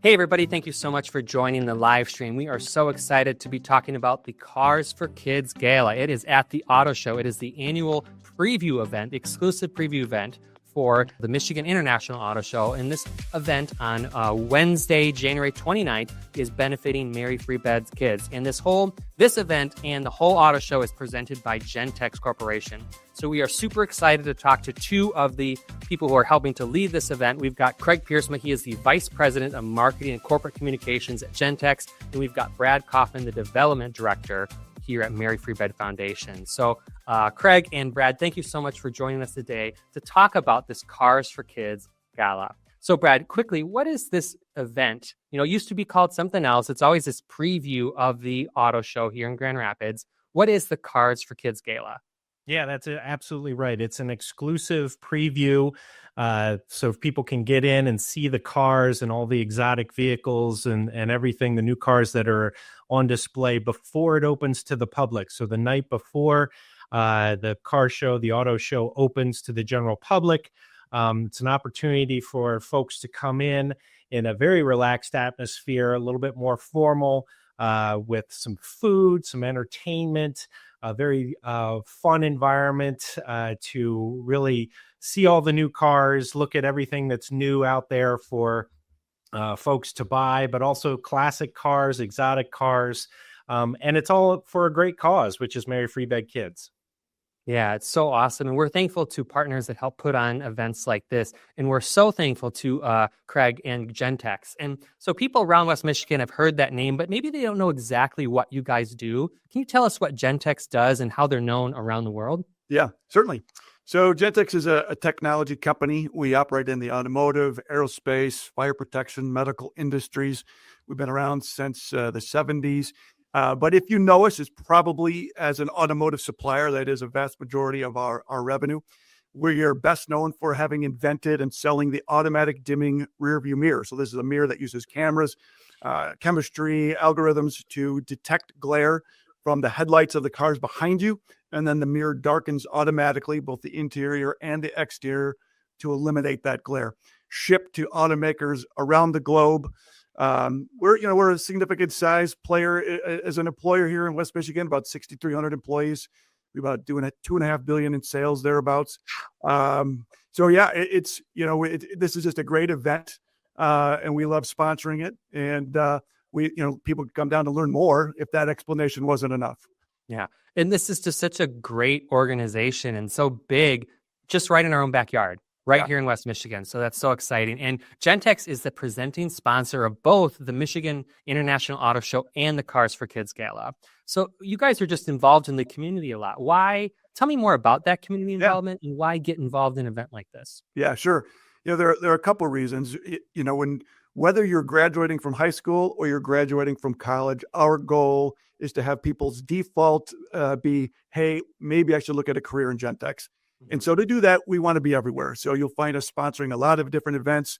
Hey, everybody. Thank you so much for joining the live stream. We are so excited to be talking about the Cars for Kids Gala. It is at the Auto Show. It is the annual preview event, the exclusive preview event for the Michigan International Auto Show. And this event on Wednesday, January 29th, is benefiting Mary Free Bed's kids. And this event and the whole auto show is presented by Gentex Corporation. So we are super excited to talk to two of the people who are helping to lead this event. We've got Craig Piersma. He is the Vice President of Marketing and Corporate Communications at Gentex. And we've got Brad Kaufman, the Development Director here at Mary Free Bed Foundation. So Craig and Brad, thank you so much for joining us today to talk about this Cars for Kids Gala. So Brad, quickly, what is this event? You know, it used to be called something else. It's always this preview of the auto show here in Grand Rapids. What is the Cars for Kids Gala? Yeah, that's absolutely right. It's an exclusive preview. So if people can get in and see the cars and all the exotic vehicles and everything, the new cars that are on display before it opens to the public. So the night before the car show, the auto show opens to the general public. It's an opportunity for folks to come in a very relaxed atmosphere, a little bit more formal, with some food, some entertainment, a very fun environment to really see all the new cars, look at everything that's new out there for folks to buy, but also classic cars, exotic cars. And it's all for a great cause, which is Mary Free Bed Kids. Yeah, it's so awesome. And we're thankful to partners that help put on events like this. And we're so thankful to Craig and Gentex. And so people around West Michigan have heard that name, but maybe they don't know exactly what you guys do. Can you tell us what Gentex does and how they're known around the world? Yeah, certainly. So Gentex is a technology company. We operate in the automotive, aerospace, fire protection, medical industries. We've been around since the 70s. But if you know us, it's probably as an automotive supplier. That is a vast majority of our revenue. We are best known for having invented and selling the automatic dimming rear view mirror. So this is a mirror that uses cameras, chemistry, algorithms to detect glare from the headlights of the cars behind you. And then the mirror darkens automatically, both the interior and the exterior, to eliminate that glare. Shipped to automakers around the globe. We're a significant size player as an employer here in West Michigan, about 6,300 employees. We're about doing $2.5 billion in sales thereabouts. So yeah, this is just a great event, and we love sponsoring it. And people come down to learn more if that explanation wasn't enough. Yeah, and this is just such a great organization and so big, just right in our own backyard. Here in West Michigan. So that's so exciting. And Gentex is the presenting sponsor of both the Michigan International Auto Show and the Cars for Kids Gala. So you guys are just involved in the community a lot. Why? Tell me more about that community involvement and why get involved in an event like this. Yeah, sure. There are a couple of reasons. Whether you're graduating from high school or you're graduating from college, our goal is to have people's default be, hey, maybe I should look at a career in Gentex. And so to do that, we want to be everywhere. So you'll find us sponsoring a lot of different events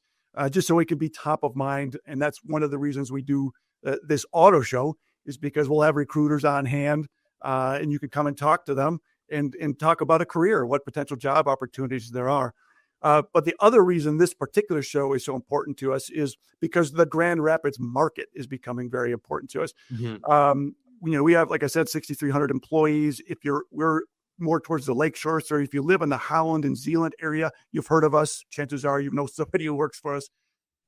just so we can be top of mind. And that's one of the reasons we do this auto show, is because we'll have recruiters on hand and you can come and talk to them and talk about a career, what potential job opportunities there are. But the other reason this particular show is so important to us is because the Grand Rapids market is becoming very important to us. Mm-hmm. We have, like I said, 6,300 employees. We're more towards the lakeshore. So if you live in the Holland and Zeeland area, you've heard of us. Chances are you know somebody who works for us.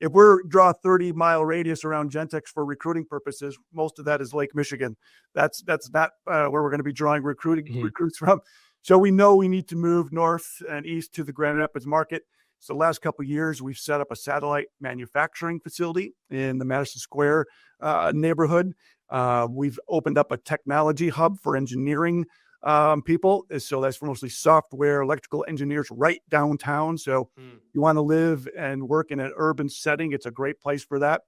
If we draw a 30-mile radius around Gentex for recruiting purposes, most of that is Lake Michigan. That's not where we're going to be drawing recruits from. So we know we need to move north and east to the Grand Rapids market. So the last couple of years, we've set up a satellite manufacturing facility in the Madison Square neighborhood. We've opened up a technology hub for engineering people. So that's mostly software, electrical engineers right downtown. So you want to live and work in an urban setting, it's a great place for that.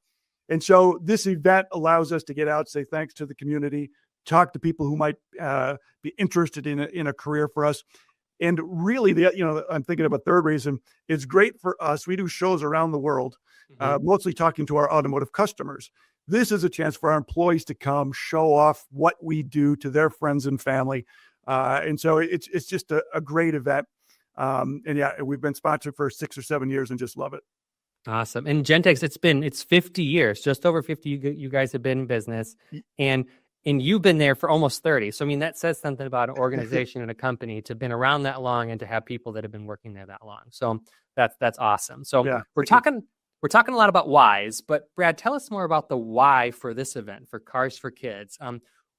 And so this event allows us to get out, say thanks to the community, talk to people who might be interested in a career for us. And really, I'm thinking of a third reason. It's great for us. We do shows around the world, mostly talking to our automotive customers. This is a chance for our employees to come show off what we do to their friends and family. And so it's just a great event. And yeah, we've been sponsored for 6 or 7 years and just love it. Awesome. And Gentex, it's 50 years, just over 50 you guys have been in business, and you've been there for almost 30. So I mean that says something about an organization and a company to have been around that long and to have people that have been working there that long. So that's awesome. So Yeah, we're talking a lot about whys, but Brad, tell us more about the why for this event, for Cars for Kids.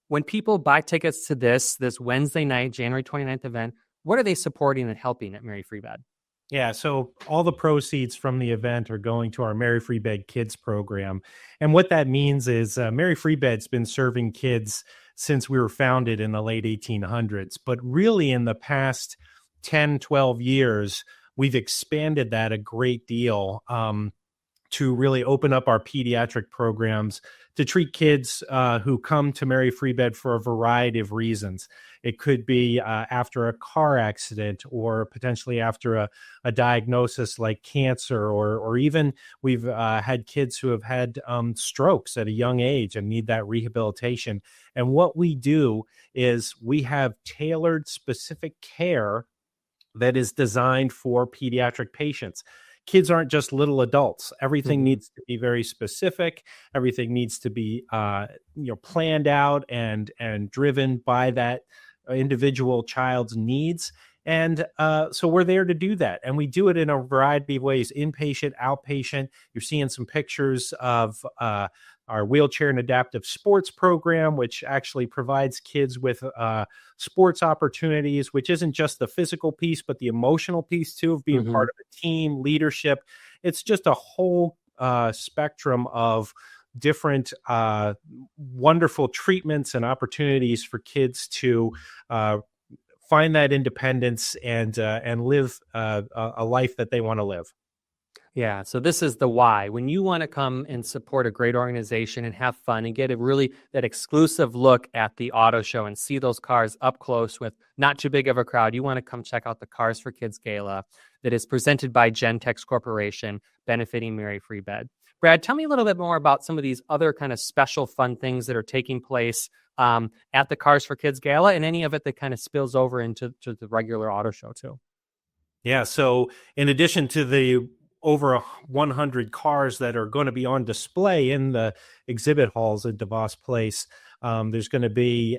When people buy tickets to this Wednesday night, January 29th event, what are they supporting and helping at Mary Free Bed? Yeah, so all the proceeds from the event are going to our Mary Free Bed Kids program. And what that means is Mary Free Bed's been serving kids since we were founded in the late 1800s. But really, in the past 10, 12 years, we've expanded that a great deal to really open up our pediatric programs to treat kids who come to Mary Free Bed for a variety of reasons. It could be after a car accident, or potentially after a diagnosis like cancer, or even we've had kids who have had strokes at a young age and need that rehabilitation. And what we do is we have tailored specific care that is designed for pediatric patients. Kids aren't just little adults. Everything needs to be very specific. Everything needs to be planned out and driven by that individual child's needs. And so we're there to do that. And we do it in a variety of ways: inpatient, outpatient. You're seeing some pictures of our wheelchair and adaptive sports program, which actually provides kids with sports opportunities, which isn't just the physical piece, but the emotional piece too, of being part of a team, leadership. It's just a whole spectrum of different wonderful treatments and opportunities for kids to find that independence and live a life that they want to live. Yeah, so this is the why. When you want to come and support a great organization and have fun and get that exclusive look at the auto show and see those cars up close with not too big of a crowd, you want to come check out the Cars for Kids Gala that is presented by Gentex Corporation, benefiting Mary Free Bed. Brad, tell me a little bit more about some of these other kind of special fun things that are taking place at the Cars for Kids Gala, and any of it that kind of spills over into the regular auto show too. Yeah, so in addition to the over 100 cars that are going to be on display in the exhibit halls at DeVos Place, there's going to be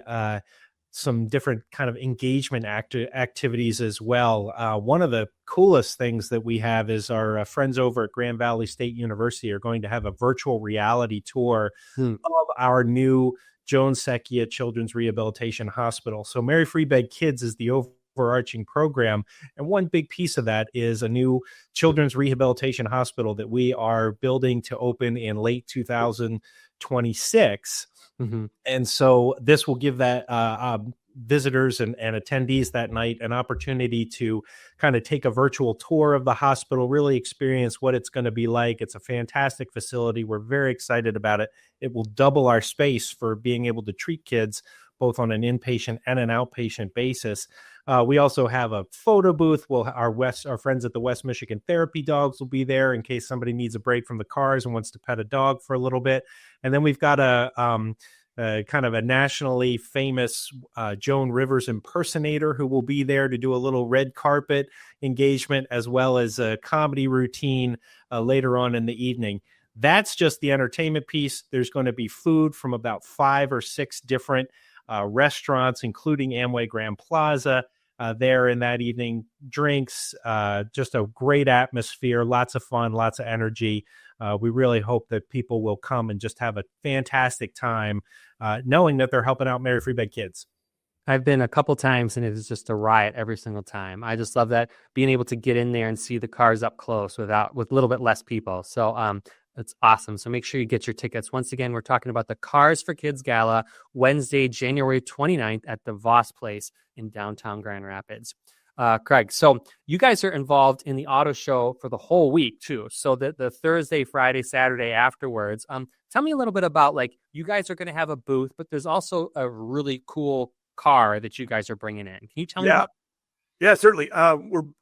some different kind of engagement activities as well. One of the coolest things that we have is our friends over at Grand Valley State University are going to have a virtual reality tour of our new Jones Secchia Children's Rehabilitation Hospital. So Mary Free Bed Kids is the overarching program, and one big piece of that is a new children's rehabilitation hospital that we are building to open in late 2026. And so this will give that visitors and attendees that night an opportunity to kind of take a virtual tour of the hospital, really experience what it's going to be like. It's a fantastic facility. We're very excited about it. It will double our space for being able to treat kids both on an inpatient and an outpatient basis. We also have a photo booth. Our friends at the West Michigan Therapy Dogs will be there in case somebody needs a break from the cars and wants to pet a dog for a little bit. And then we've got a kind of a nationally famous Joan Rivers impersonator who will be there to do a little red carpet engagement, as well as a comedy routine later on in the evening. That's just the entertainment piece. There's going to be food from about 5 or 6 different restaurants, including Amway Grand Plaza, there in that evening. Drinks, just a great atmosphere, lots of fun, lots of energy. We really hope that people will come and just have a fantastic time, knowing that they're helping out Mary Free Bed Kids. I've been a couple times, and it is just a riot every single time. I just love that, being able to get in there and see the cars up close with a little bit less people. So it's awesome. So make sure you get your tickets. Once again, we're talking about the Cars for Kids Gala, Wednesday, January 29th at the Voss Place in downtown Grand Rapids. Craig, so you guys are involved in the auto show for the whole week too. So the Thursday, Friday, Saturday afterwards. Tell me a little bit about, like, you guys are going to have a booth, but there's also a really cool car that you guys are bringing in. Can you tell me about? Yeah, certainly.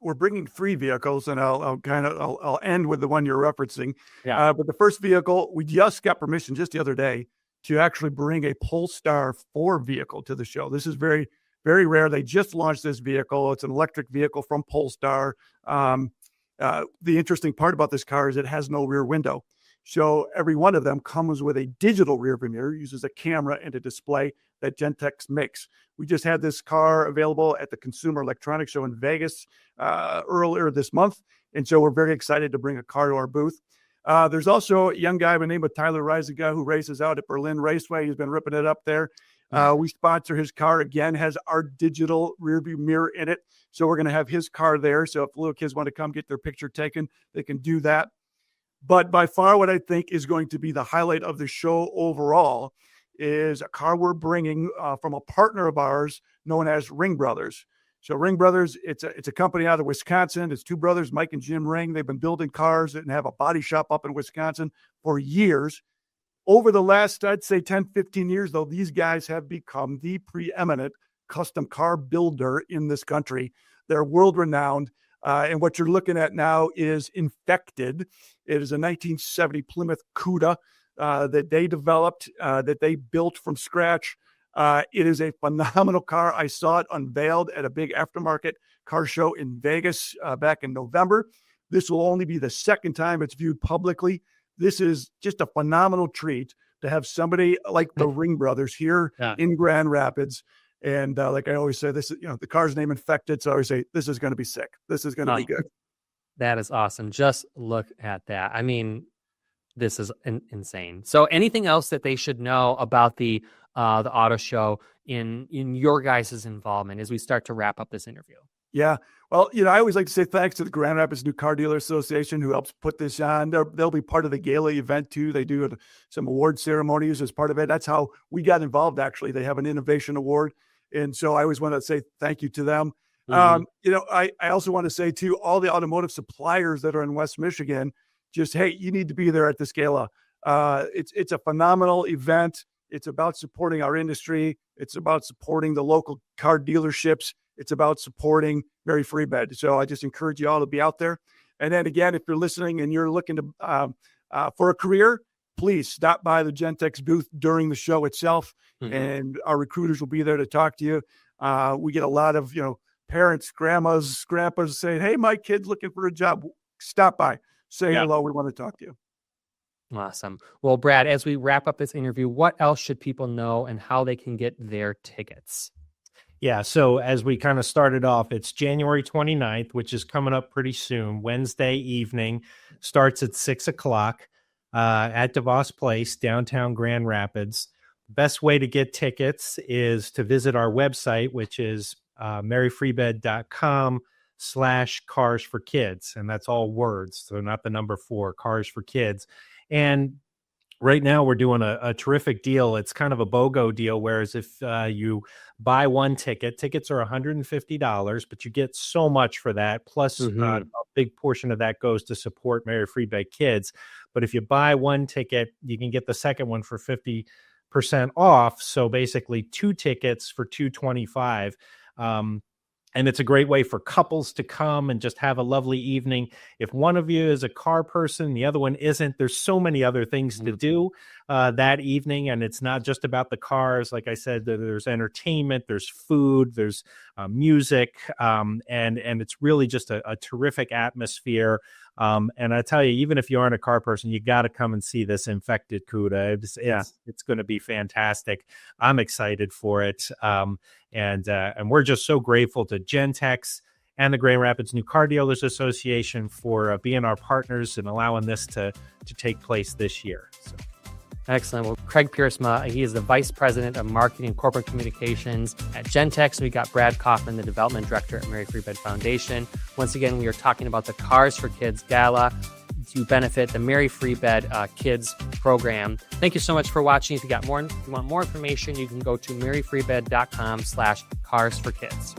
We're bringing 3 vehicles, and I'll end with the one you're referencing. Yeah. But the first vehicle, we just got permission just the other day to actually bring a Polestar 4 vehicle to the show. This is very, very rare. They just launched this vehicle. It's an electric vehicle from Polestar. The interesting part about this car is it has no rear window. So every one of them comes with a digital rearview mirror, uses a camera and a display that Gentex makes. We just had this car available at the Consumer Electronics Show in Vegas earlier this month. And so we're very excited to bring a car to our booth. There's also a young guy by the name of Tyler Reisiger who races out at Berlin Raceway. He's been ripping it up there. We sponsor his car, again, has our digital rearview mirror in it. So we're going to have his car there. So if little kids want to come get their picture taken, they can do that. But by far what I think is going to be the highlight of the show overall is a car we're bringing from a partner of ours known as Ring Brothers. So Ring Brothers, it's a company out of Wisconsin. It's two brothers, Mike and Jim Ring. They've been building cars and have a body shop up in Wisconsin for years. Over the last, I'd say 10, 15 years, though, these guys have become the preeminent custom car builder in this country. They're world-renowned. And what you're looking at now is Infected. It is a 1970 Plymouth Cuda that they developed, that they built from scratch. It is a phenomenal car. I saw it unveiled at a big aftermarket car show in Vegas back in November. This will only be the second time it's viewed publicly. This is just a phenomenal treat to have somebody like the Ring Brothers here in Grand Rapids. And like I always say, this is, the car's name Infected. So I always say, this is going to be sick. This is going to be good. That is awesome. Just look at that. I mean, this is insane. So anything else that they should know about the auto show in your guys' involvement as we start to wrap up this interview? Yeah. Well, I always like to say thanks to the Grand Rapids New Car Dealer Association who helps put this on. They'll be part of the gala event too. They do some award ceremonies as part of it. That's how we got involved, actually. They have an innovation award. And so I always want to say thank you to them. Mm-hmm. I also want to say to all the automotive suppliers that are in West Michigan, just, hey, you need to be there at this gala. It's a phenomenal event. It's about supporting our industry. It's about supporting the local car dealerships. It's about supporting Mary Free Bed. So I just encourage you all to be out there. And then again, if you're listening and you're looking to for a career, please stop by the Gentex booth during the show itself, and our recruiters will be there to talk to you. We get a lot of parents, grandmas, grandpas saying, "Hey, my kid's looking for a job. Stop by, say hello. We want to talk to you." Awesome. Well, Brad, as we wrap up this interview, what else should people know and how they can get their tickets? Yeah, so as we kind of started off, it's January 29th, which is coming up pretty soon. Wednesday evening, starts at 6 o'clock at DeVos Place, downtown Grand Rapids. Best way to get tickets is to visit our website, which is maryfreebed.com/cars for kids. And that's all words, so not the number 4, Cars for Kids. And right now we're doing a terrific deal. It's kind of a BOGO deal, whereas if you buy one tickets are $150, but you get so much for that. Plus a big portion of that goes to support Mary Free Bed Kids. But if you buy one ticket, you can get the second one for 50% off. So basically 2 tickets for $225. And it's a great way for couples to come and just have a lovely evening. If one of you is a car person, the other one isn't, there's so many other things to do that evening. And it's not just about the cars. Like I said, there's entertainment, there's food, there's music, and it's really just a terrific atmosphere. And I tell you, even if you aren't a car person, you got to come and see this Infected Cuda. It's going to be fantastic. I'm excited for it. And we're just so grateful to Gentex and the Grand Rapids New Car Dealers Association for being our partners and allowing this to take place this year. So. Excellent. Well, Craig Piersma, he is the Vice President of Marketing and Corporate Communications at Gentex. We got Brad Kaufman, the Development Director at Mary Free Bed Foundation. Once again, we are talking about the Cars for Kids Gala to benefit the Mary Free Bed Kids program. Thank you so much for watching. If you want more information, you can go to maryfreebed.com/cars for kids.